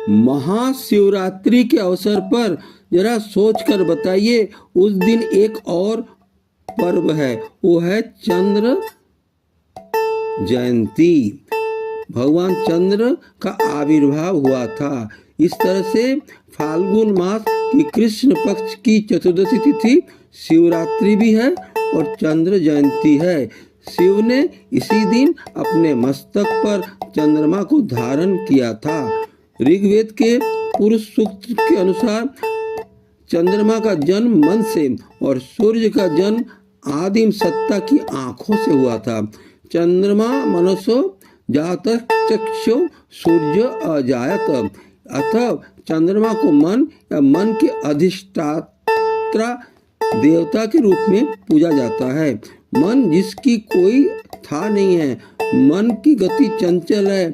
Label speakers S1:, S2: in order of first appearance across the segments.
S1: महाशिवरात्रि के अवसर पर जरा सोच कर बताइए, उस दिन एक और पर्व है, वो है चंद्र जयंती। भगवान चंद्र का आविर्भाव हुआ था। इस तरह से फाल्गुन मास की कृष्ण पक्ष की चतुर्दशी तिथि शिवरात्रि भी है और चंद्र जयंती है। शिव ने इसी दिन अपने मस्तक पर चंद्रमा को धारण किया था। ऋग्वेद के पुरुष सूक्त के अनुसार चंद्रमा का जन्म मन से और सूर्य का जन्म आदिम सत्ता की आंखों से हुआ था। चंद्रमा मनसो जात चक्षु सूर्य अजायत, अतः चंद्रमा को मन या मन के अधिष्ठाता देवता के रूप में पूजा जाता है। मन जिसकी कोई था नहीं है, मन की गति चंचल है,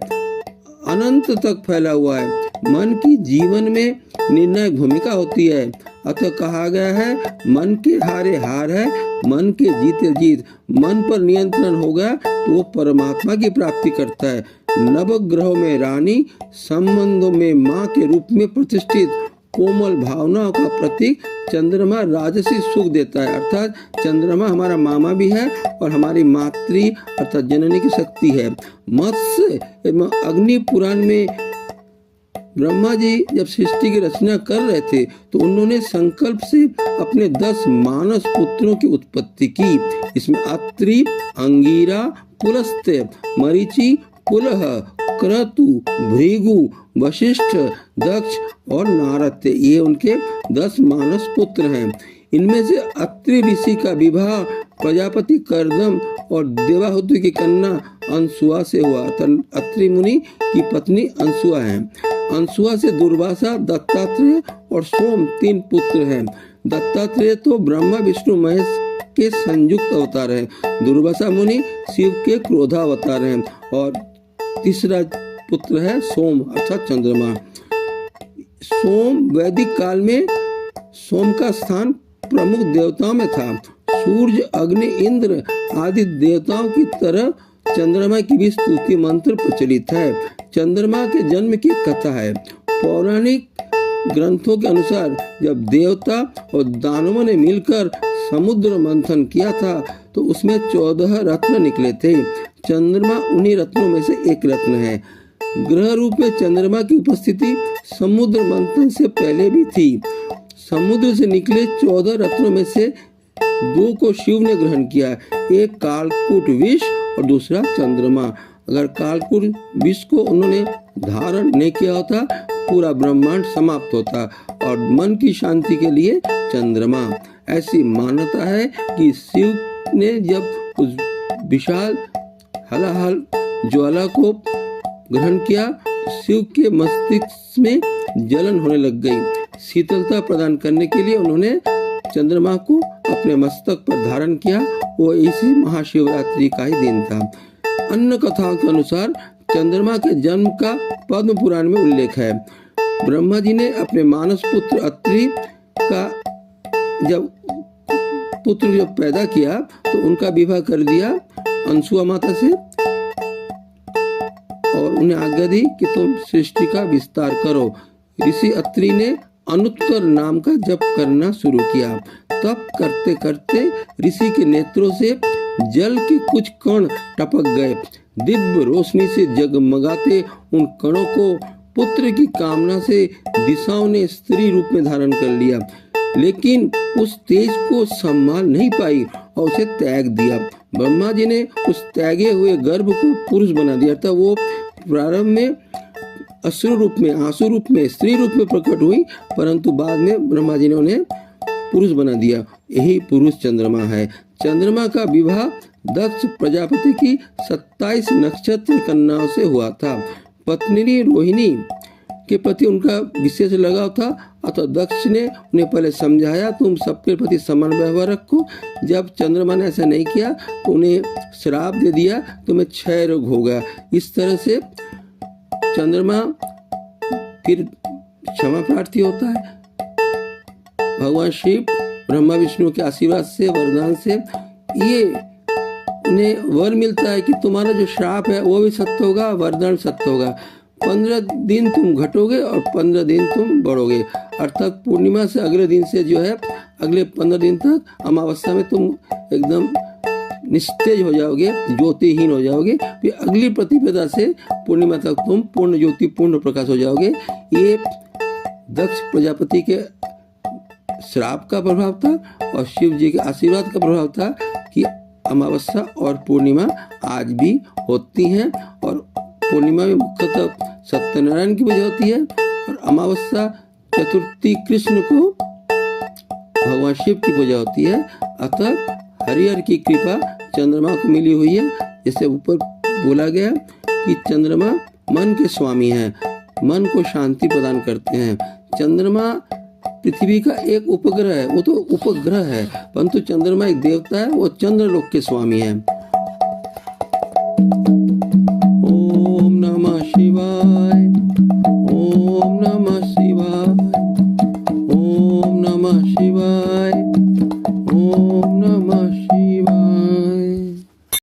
S1: अनंत तक फैला हुआ है। मन की जीवन में निर्णायक भूमिका होती है। अतः कहा गया है, मन के हारे हार है, मन के जीते जीत। मन पर नियंत्रण होगा तो वो परमात्मा की प्राप्ति करता है। नवग्रहों में रानी, संबंधों में माँ के रूप में प्रतिष्ठित, कोमल भावनाओं का प्रतीक चंद्रमा राजसी सुख देता है। अर्थात चंद्रमा हमारा मामा भी है और हमारी मातृ अर्थात जननी की शक्ति है। मत्स्य एवं अग्नि पुराण में ब्रह्मा जी जब सृष्टि की रचना कर रहे थे तो उन्होंने संकल्प से अपने 10 मानस पुत्रों की उत्पत्ति की। इसमें अत्रि, अंगीरा, पुलस्त्य, मरीचि, पुलह, क्रतु, भृगु, वशिष्ठ, दक्ष और नारद थे। ये उनके 10 मानस पुत्र हैं। इनमें से अत्रि ऋषि का विवाह प्रजापति कर्दम और देवाहुति की कन्या अंसुआ से हुआ। अत्रि मुनि की पत्नी अंसुआ है। अंसुआ से दुर्वासा, दत्तात्रेय और सोम 3 पुत्र हैं। दत्तात्रेय तो ब्रह्मा विष्णु महेश के संयुक्त अवतार हैं। दुर्वासा मुनि शिव के क्रोधावतार हैं और तीसरा पुत्र है सोम अर्थात चंद्रमा। सोम वैदिक काल में सोम का स्थान प्रमुख देवताओं में था। सूर्य, अग्नि, इंद्र आदि देवताओं की तरह चंद्रमा की भी स्तुति मंत्र प्रचलित है। चंद्रमा के जन्म की कथा है। पौराणिक ग्रंथों के अनुसार जब देवता और दानवों ने मिलकर समुद्र मंथन किया था तो उसमें 14 रत्न निकले थे। चंद्रमा उन्हीं रत्नों में से एक रत्न है। ग्रह रूप में चंद्रमा की उपस्थिति समुद्र मंथन से पहले भी थी। समुद्र से निकले 14 रत्नों में से 2 को शिव ने ग्रहण किया। एक कालकूट विष और दूसरा चंद्रमा। अगर कालकूट विष को उन्होंने धारण नहीं किया होता पूरा ब्रह्मांड समाप्त होता। और मन की शांति के लिए चंद्रमा। ऐसी मान्यता है कि शिव ने जब उस विशाल हलाहल ज्वाला को ग्रहण किया तो शिव के मस्तिष्क में जलन होने लग गई। शीतलता प्रदान करने के लिए उन्होंने चंद्रमा को अपने मस्तक पर धारण किया। वो इसी महाशिवरात्रि का ही दिन था। अन्य कथाओं के अनुसार चंद्रमा के जन्म का पद्म पुराण में उल्लेख है। ब्रह्मा जी ने अपने मानस पुत्र अत्रि का जब पैदा किया तो उनका विवाह कर दिया अंसुआ माता से और उन्हें आज्ञा दी कि तुम सृष्टि का विस्तार करो। ऋषि अत्रि ने अनुत्तर नाम का जप करना शुरू किया। तप करते करते ऋषि के नेत्रों से जल के कुछ कण टपक गए। दिव्य रोशनी से जगमगाते उन कणों को पुत्र की कामना से दिशाओं ने स्त्री रूप में धारण कर लिया, लेकिन उस तेज को संभाल नहीं पाई और उसे त्याग दिया। ब्रह्मा जी ने उस त्यागे हुए गर्भ को पुरुष बना दिया था। वो प्रारंभ में अश्रु रूप में, आंसू रूप में, स्त्री रूप में प्रकट हुई, परंतु बाद में ब्रह्मा जी ने उन्हें पुरुष बना दिया। यही पुरुष चंद्रमा है। चंद्रमा का विवाह दक्ष प्रजापति की 27 नक्षत्र कन्याओं से हुआ था। पत्नी रोहिणी के प्रति उनका विशेष लगाव था, अतः दक्ष ने उन्हें पहले समझाया तुम सबके प्रति समान व्यवहार रखो। जब चंद्रमा ने ऐसा नहीं किया तो उन्हें श्राप दे दिया, तुम्हें क्षय रोग होगा। इस तरह से चंद्रमा फिर क्षमा प्रार्थी होता है। भगवान शिव ब्रह्मा विष्णु के आशीर्वाद से, वरदान से ये उन्हें वर मिलता है कि तुम्हारा जो श्राप है वो भी सत्य होगा, वरदान सत्य होगा। 15 दिन तुम घटोगे और 15 दिन तुम बढ़ोगे। अर्थात पूर्णिमा से अगले दिन से जो है अगले 15 दिन तक अमावस्या में तुम एकदम निस्तेज हो जाओगे, ज्योतिहीन हो जाओगे। फिर अगली प्रतिपदा से पूर्णिमा तक तुम पूर्ण ज्योति पूर्ण प्रकाश हो जाओगे। ये दक्ष प्रजापति के श्राप का प्रभाव था और शिव जी के आशीर्वाद का प्रभाव था कि अमावस्या और पूर्णिमा आज भी होती हैं। और पूर्णिमा में मुख्यतः सत्यनारायण की पूजा होती है और अमावस्या चतुर्थी कृष्ण को भगवान शिव की पूजा होती है। अतः हरिहर की कृपा चंद्रमा को मिली हुई है। जैसे ऊपर बोला गया कि चंद्रमा मन के स्वामी हैं, मन को शांति प्रदान करते हैं। चंद्रमा पृथ्वी का एक उपग्रह है, वो तो उपग्रह है, परंतु चंद्रमा एक देवता है, वो चंद्रलोक के स्वामी है। ओम नमः शिवाय, ओम नमः शिवाय, ओम नमः शिवाय, ओम नमः शिवाय।